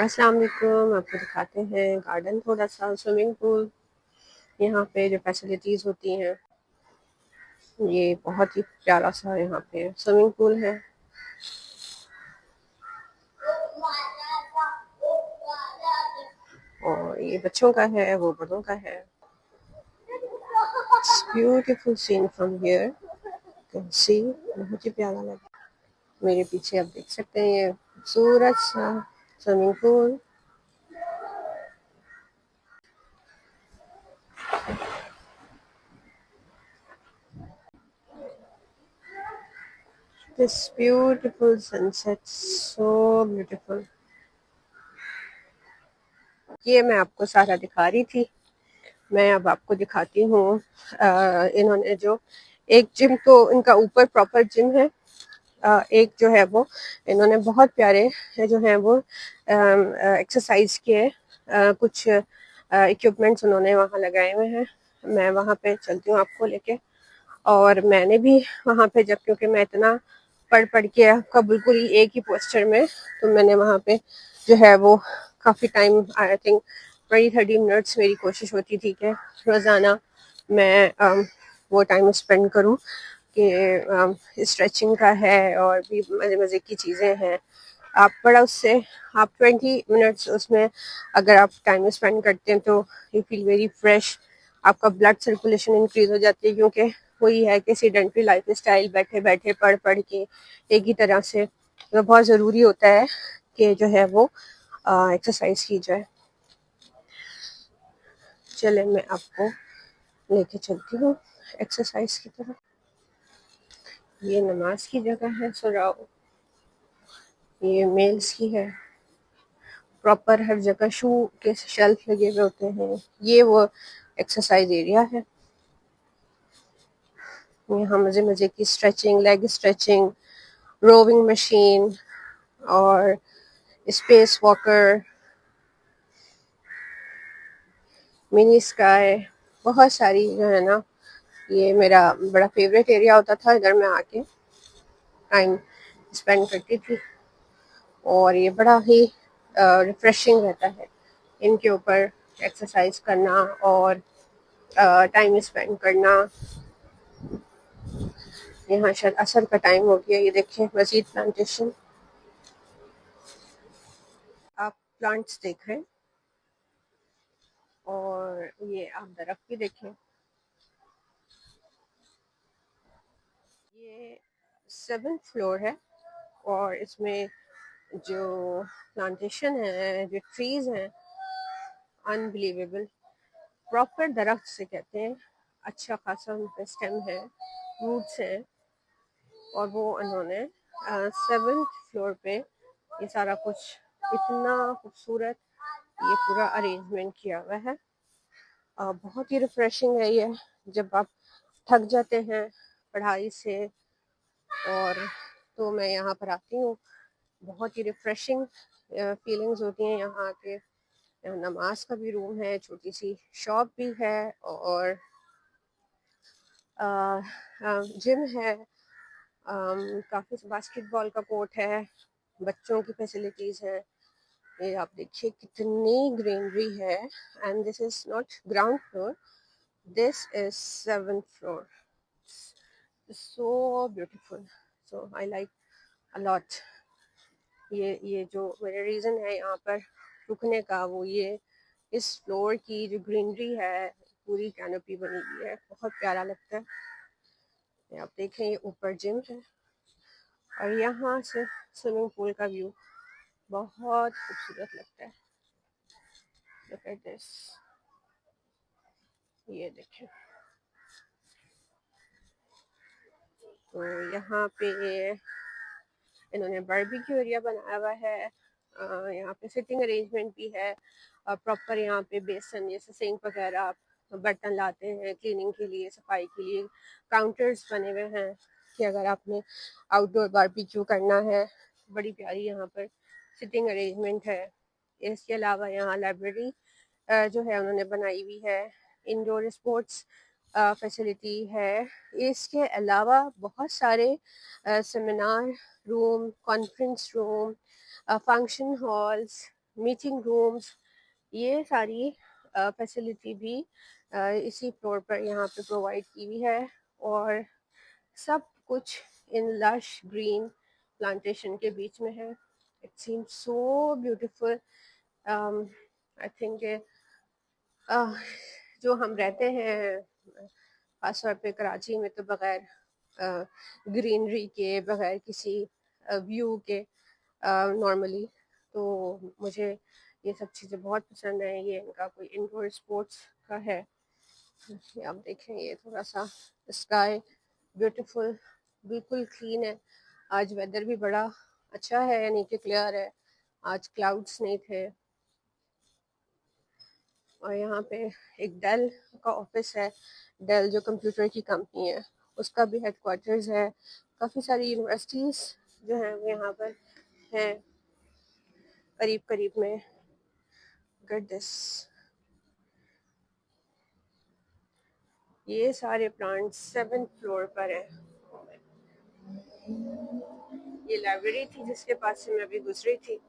अस्सलाम वालेकुम। आपको दिखाते हैं गार्डन, थोड़ा सा स्विमिंग पूल। यहाँ पे जो फैसिलिटीज़ होती हैं, ये बहुत ही प्यारा सा यहाँ पे स्विमिंग पूल है। और ये बच्चों का है, वो बड़ों का है। It's beautiful scene from here, can see. बहुत ही प्यारा लगा। मेरे पीछे आप देख सकते हैं ये खूबसूरत सा swimming pool. This beautiful sunset, so beautiful. ये मैं आपको सारा दिखा रही थी। मैं अब आपको दिखाती हूँ। इन्होंने जो एक जिम, तो इनका ऊपर प्रॉपर जिम है। एक जो है वो इन्होंने बहुत प्यारे जो हैं वो एक्सरसाइज के कुछ इक्विपमेंट्स उन्होंने वहाँ लगाए हुए हैं। मैं वहाँ पे चलती हूँ आपको लेके। और मैंने भी वहाँ पे जब, क्योंकि मैं इतना पढ़ पढ़ के आपका बिल्कुल ही एक ही पोस्चर में, तो मैंने वहाँ पे जो है वो काफ़ी टाइम, आई थिंक 20-30 मिनट्स मेरी कोशिश होती थी कि रोज़ाना मैं वो टाइम स्पेंड करूँ कि स्ट्रेचिंग का है और भी मज़े मज़े की चीज़ें हैं। आप बड़ा उससे आप 20 मिनट्स उसमें अगर आप टाइम स्पेंड करते हैं तो यू फील वेरी फ्रेश। आपका ब्लड सर्कुलेशन इंक्रीज हो जाती है, क्योंकि वही है कि सीडेंट्री लाइफ स्टाइल, बैठे बैठे पढ़ पढ़ के एक ही तरह से, तो बहुत ज़रूरी होता है कि जो है वो एक्सरसाइज की जाए। चले मैं आपको लेके चलती हूँ एक्सरसाइज की तरफ। ये नमाज की जगह है, सुराओ। ये मेल्स की है। प्रॉपर हर जगह शू के शेल्फ लगे हुए होते हैं। ये वो एक्सरसाइज एरिया है। यहाँ मज़े मज़े की stretching, leg stretching, rowing machine और स्पेस वॉकर, मिनी स्काई, बहुत सारी जो है ना। ये मेरा बड़ा फेवरेट एरिया होता था, इधर मैं आके टाइम स्पेंड करती थी। और ये बड़ा ही रिफ्रेशिंग रहता है इनके ऊपर एक्सरसाइज करना और टाइम स्पेंड करना। यहाँ शायद असर का टाइम हो गया। ये देखिए मजीद प्लांटेशन, आप प्लांट्स देख रहे हैं। और ये आप दरख्त भी देखें। ये 7th फ्लोर है और इसमें जो प्लांटेशन है, जो ट्रीज हैं, अनबिलीवेबल। प्रॉपर दरख्त से कहते हैं। अच्छा खासा उनका स्टेम है, रूट्स हैं। और वो उन्होंने 7th फ्लोर पे ये सारा कुछ इतना खूबसूरत ये पूरा अरेंजमेंट किया हुआ है। बहुत ही रिफ्रेशिंग है ये। जब आप थक जाते हैं पढ़ाई से, और तो मैं यहाँ पर आती हूँ। बहुत ही रिफ्रेशिंग फीलिंग्स होती हैं यहाँ आके। नमाज का भी रूम है, छोटी सी शॉप भी है और जिम है। काफ़ी बास्केटबॉल का कोर्ट है, बच्चों की फैसिलिटीज़ है। ये आप देखिए कितनी ग्रीनरी है। And this is not ground floor, this is 7th floor. So beautiful, so I like a lot. ये जो मेरा रीज़न है यहाँ पर रुकने का, वो ये इस फ्लोर की जो ग्रीनरी है, पूरी कैनोपी बनी हुई है, बहुत प्यारा लगता है। ये आप देखें, ये ऊपर जिम है और यहाँ से स्विमिंग पूल का व्यू बहुत खूबसूरत लगता है। लुक एट दिस, ये देखें। तो यहाँ पे इन्होंने बारबेक्यू एरिया बनाया हुआ है। यहाँ पे सिटिंग अरेंजमेंट भी है। प्रॉपर यहाँ पे बेसन जैसे सिंक वगैरह, आप बर्तन लाते हैं क्लीनिंग के लिए, सफाई के लिए। काउंटर्स बने हुए हैं कि अगर आपने आउटडोर बारबेक्यू करना है। बड़ी प्यारी यहाँ पर सिटिंग अरेंजमेंट है। इसके अलावा यहाँ लाइब्रेरी जो है उन्होंने बनाई हुई है। इंडोर स्पोर्ट्स फैसिलिटी है। इसके अलावा बहुत सारे seminar room, conference room, function halls, meeting rooms, ये सारी फैसिलिटी भी इसी फ्लोर पर यहाँ पे प्रोवाइड की हुई है। और सब कुछ इन लश ग्रीन प्लांटेशन के बीच में है। It seems so beautiful. I think जो हम रहते हैं खासतौर पे कराची में, तो बगैर ग्रीनरी के, बगैर किसी व्यू के नॉर्मली, तो मुझे ये सब चीज़ें बहुत पसंद है। ये इनका कोई इंडोर स्पोर्ट्स का है। ये आप देखें, ये थोड़ा सा स्काई ब्यूटीफुल, बिल्कुल क्लीन है। आज वेदर भी बड़ा अच्छा है, यानी कि क्लियर है, आज क्लाउड्स नहीं थे। और यहाँ पे एक डेल का ऑफिस है। डेल जो कंप्यूटर की कंपनी है, उसका भी हेडक्वार्टर्स है। काफ़ी सारी यूनिवर्सिटीज़ जो हैं वो यहाँ पर हैं करीब करीब में। गुड दिस, ये सारे प्लांट्स 7th फ्लोर पर हैं। ये लाइब्रेरी थी जिसके पास से मैं अभी गुजरी थी।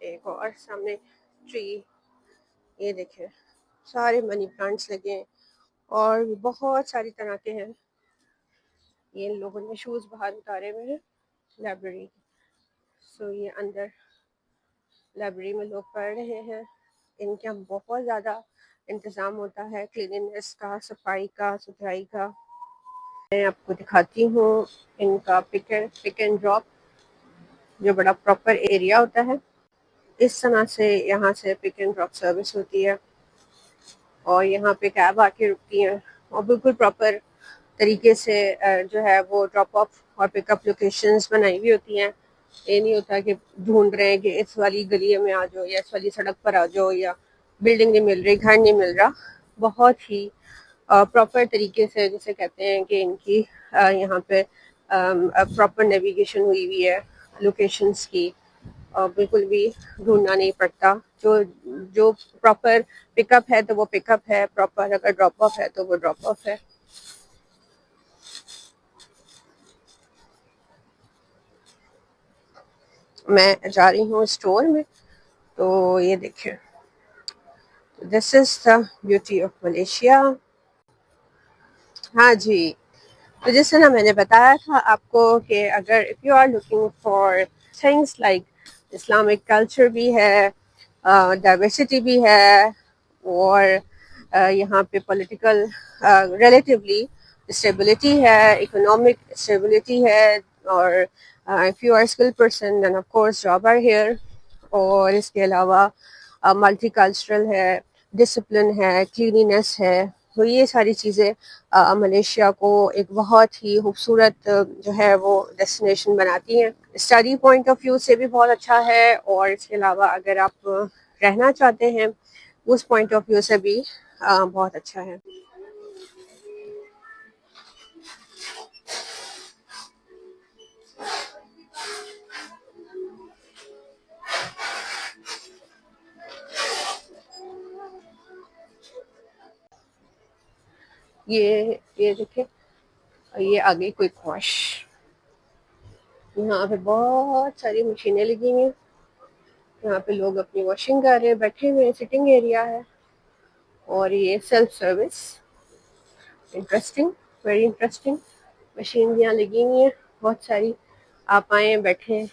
एक और सामने ट्री, ये देखें, सारे मनी प्लांट्स लगे हैं और बहुत सारी तरह के हैं। ये इन लोगों ने शूज़ बाहर उतारे हुए हैं लाइब्रेरी के। सो ये अंदर लाइब्रेरी में लोग पढ़ रहे हैं। इनके यहाँ बहुत ज़्यादा इंतज़ाम होता है क्लीनिनेस का, सफाई का, सुथराई का। मैं आपको दिखाती हूँ इनका पिक एंड ड्रॉप, जो बड़ा प्रॉपर एरिया होता है। इस तरह से यहाँ से पिक एंड ड्रॉप सर्विस होती है और यहाँ पे कैब आके रुकती हैं और बिल्कुल प्रॉपर तरीके से जो है वो ड्रॉप ऑफ और पिकअप लोकेशंस बनाई हुई होती हैं। ये नहीं होता कि ढूंढ रहे हैं कि इस वाली गली में आ जाओ या इस वाली सड़क पर आ जाओ या बिल्डिंग नहीं मिल रही, घर नहीं मिल रहा। बहुत ही प्रॉपर तरीके से, जिसे कहते हैं कि इनकी यहाँ पे प्रॉपर नेविगेशन हुई हुई है लोकेशंस की। बिल्कुल भी ढूंढना नहीं पड़ता। जो जो प्रॉपर पिकअप है तो वो पिकअप है, प्रॉपर अगर ड्रॉप ऑफ है तो वो ड्रॉप ऑफ है। मैं जा रही हूँ स्टोर में, तो ये देखिए, this is the beauty of Malaysia. हाँ जी, तो जिस तरह मैंने बताया था आपको कि अगर if you are looking for things like Islamic culture भी है, डाइवर्सिटी भी है, और यहाँ पे पॉलिटिकल रिलेटिवली स्टेबिलिटी है, इकोनॉमिक स्टेबिलिटी है, और if you are skilled person then of course job are here. और इसके अलावा मल्टीकल्चरल है, डिसिप्लिन है, क्लीनिनेस है। तो ये सारी चीज़ें मलेशिया को एक बहुत ही खूबसूरत जो है वो डेस्टिनेशन बनाती हैं। स्टडी पॉइंट ऑफ व्यू से भी बहुत अच्छा है, और इसके अलावा अगर आप रहना चाहते हैं उस पॉइंट ऑफ व्यू से भी बहुत अच्छा है। ये देखिए, ये आ गई क्विक वॉश। यहाँ पे बहुत सारी मशीनें लगी हुई हैं। यहाँ पे लोग अपनी वॉशिंग कर रहे हैं, बैठे हुए हैं, सिटिंग एरिया है। और ये self service, interesting, very interesting. Machine यहाँ लगी हुई है बहुत सारी। आप आए, बैठे,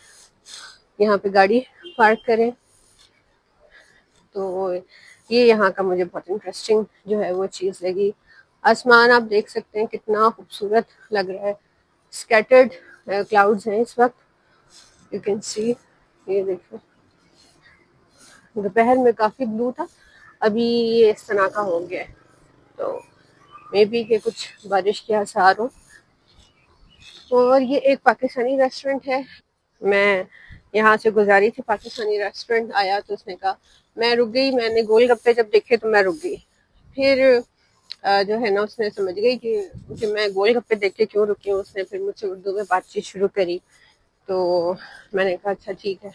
यहाँ पे गाड़ी पार्क करें। तो ये यहाँ का मुझे बहुत इंटरेस्टिंग जो है वो चीज़ लगी। आसमान आप देख सकते हैं कितना खूबसूरत लग रहा है। स्कैटर्ड क्लाउड्स हैं इस वक्त, यू कैन सी। ये देखो, दोपहर में काफ़ी ब्लू था, अभी ये इस तरह का हो गया है। तो मे बी के कुछ बारिश के आसार हो। और ये एक पाकिस्तानी रेस्टोरेंट है। मैं यहाँ से गुजारी थी, पाकिस्तानी रेस्टोरेंट आया तो उसने कहा, मैं रुक गई, मैंने गोलगप्पे जब देखे तो मैं रुक गई। फिर जो है ना, उसने समझ गई कि मैं गोलगप्पे देख के क्यों रुकी हूँ। उसने फिर मुझसे उर्दू में बातचीत शुरू करी। तो मैंने कहा अच्छा ठीक है,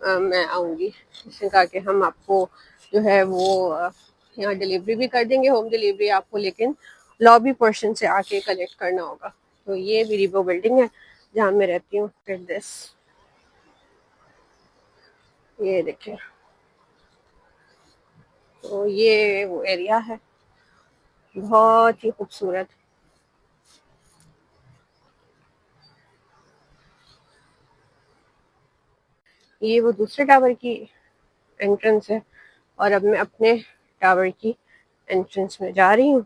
मैं आऊँगी। उसने कहा कि हम आपको जो है वो यहाँ डिलीवरी भी कर देंगे, होम डिलीवरी आपको, लेकिन लॉबी पोर्शन से आके कलेक्ट करना होगा। तो ये मेरी वो बिल्डिंग है जहाँ मैं रहती हूँ। दिस, ये देखिए, तो ये वो एरिया है, बहुत ही खूबसूरत। ये वो दूसरे टावर की एंट्रेंस है और अब मैं अपने टावर की एंट्रेंस में जा रही हूँ।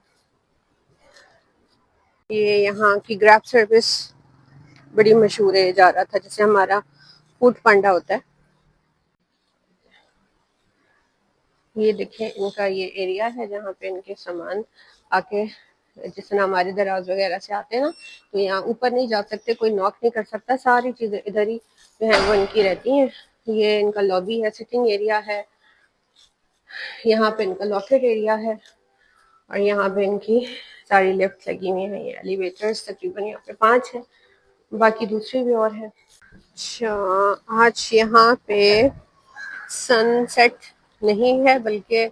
ये यहाँ की ग्रैब सर्विस बड़ी मशहूर है, जा रहा था जैसे हमारा फूड पांडा होता है। ये देखें, इनका ये एरिया है जहाँ पे इनके सामान आके, जिस तरह हमारे दराज वगैरह से आते हैं ना, तो यहाँ ऊपर नहीं जा सकते, कोई नॉक नहीं कर सकता, सारी चीजें इधर ही जो है वो इनकी रहती हैं। ये इनका लॉबी है, सिटिंग एरिया है, यहाँ पे इनका लॉकेट एरिया है और यहाँ पे इनकी सारी लिफ्ट लगी हुई है। ये एलिवेटर्स तकरीबन यहाँ पे 5 है, बाकी दूसरी भी और है। अच्छा, आज यहाँ पे सनसेट नहीं है, बल्कि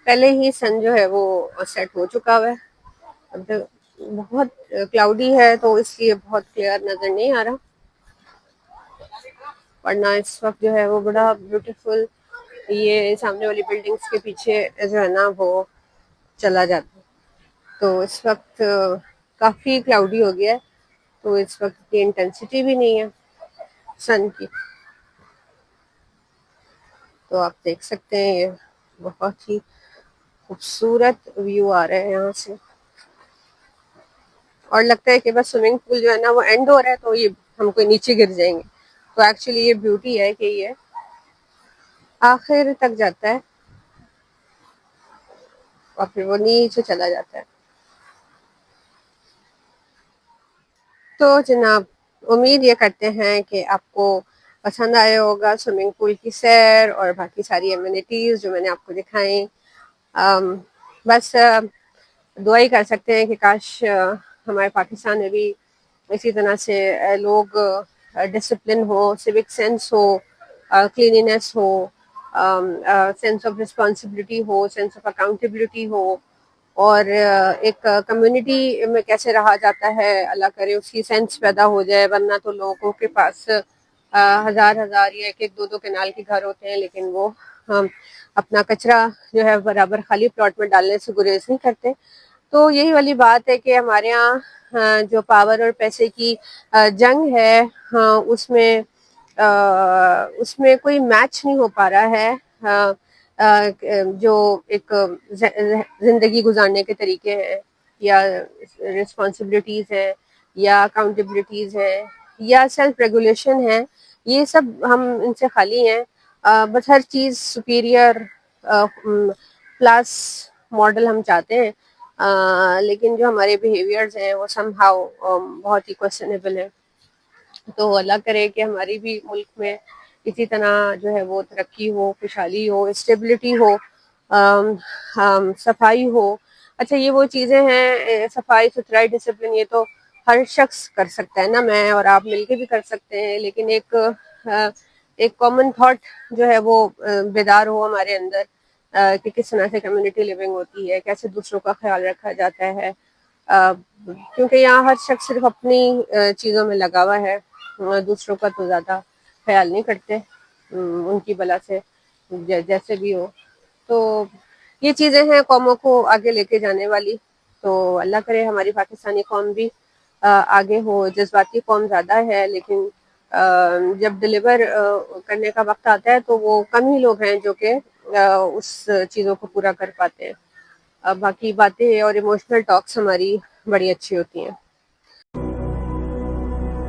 पहले ही सन जो है वो सेट हो चुका हुआ है। अब तो बहुत क्लाउडी है तो इसलिए बहुत क्लियर नजर नहीं आ रहा, वरना इस वक्त जो है वो बड़ा ब्यूटीफुल ये सामने वाली बिल्डिंग्स के पीछे जो है ना वो चला जाता है। तो इस वक्त काफी क्लाउडी हो गया है, तो इस वक्त की इंटेंसिटी भी नहीं है सन की। तो आप देख सकते हैं ये बहुत ही खूबसूरत व्यू आ रहा है यहाँ से, और लगता है कि बस स्विमिंग पूल जो है ना वो एंड हो रहा है तो ये हम कोई नीचे गिर जाएंगे। तो एक्चुअली ये ब्यूटी है कि ये आखिर तक जाता है और फिर वो नीचे चला जाता है। तो जनाब, उम्मीद ये करते हैं कि आपको पसंद आया होगा स्विमिंग पूल की सैर और बाकी सारी एमिनिटीज जो मैंने आपको दिखाई। बस दुआ ही कर सकते हैं कि काश हमारे पाकिस्तान में भी इसी तरह से लोग डिसिप्लिन हो, सिविक सेंस हो, क्लीनिनेस हो, सेंस ऑफ रिस्पॉन्सिबिलिटी हो, सेंस ऑफ अकाउंटेबिलिटी हो, और एक कम्युनिटी में कैसे रहा जाता है, अल्लाह करे उसकी सेंस पैदा हो जाए। वरना तो लोगों के पास हजार हजार या एक एक दो दो कनाल के घर होते हैं, लेकिन वो अपना कचरा जो है बराबर खाली प्लॉट में डालने से गुरेज नहीं करते। तो यही वाली बात है कि हमारे यहाँ जो पावर और पैसे की जंग है, उसमें कोई मैच नहीं हो पा रहा है। जो एक जिंदगी गुजारने के तरीके हैं, या रिस्पॉन्सिबिलिटीज हैं, या अकाउंटेबिलिटीज हैं, या सेल्फ रेगुलेशन है, ये सब हम इनसे खाली हैं। बस हर चीज़ सुपीरियर प्लस मॉडल हम चाहते हैं, लेकिन जो हमारे बिहेवियर्स हैं वो समहाउ बहुत ही क्वेश्चनेबल है। तो अल्लाह करे कि हमारी भी मुल्क में इसी तरह जो है वो तरक्की हो, खुशहाली हो, स्टेबिलिटी हो, सफाई हो। अच्छा, ये वो चीज़ें हैं, सफाई सुथराई डिसिप्लिन, ये तो हर शख्स कर सकता है ना, मैं और आप मिलके भी कर सकते हैं, लेकिन एक कॉमन थॉट जो है वो बेदार हो हमारे अंदर, कि किस तरह से कम्युनिटी लिविंग होती है, कैसे दूसरों का ख्याल रखा जाता है। क्योंकि यहाँ हर शख्स सिर्फ अपनी चीज़ों में लगा हुआ है, दूसरों का तो ज़्यादा ख्याल नहीं करते, उनकी भला से जैसे भी हो। तो ये चीज़ें हैं कौमों को आगे लेके जाने वाली। तो अल्लाह करे हमारी पाकिस्तानी कौम भी आगे हो। जज्बाती कौम ज़्यादा है, लेकिन जब डिलीवर करने का वक्त आता है तो वो कम ही लोग हैं जो कि उस चीज़ों को पूरा कर पाते हैं। बाकी बातें और इमोशनल टॉक्स हमारी बड़ी अच्छी होती हैं।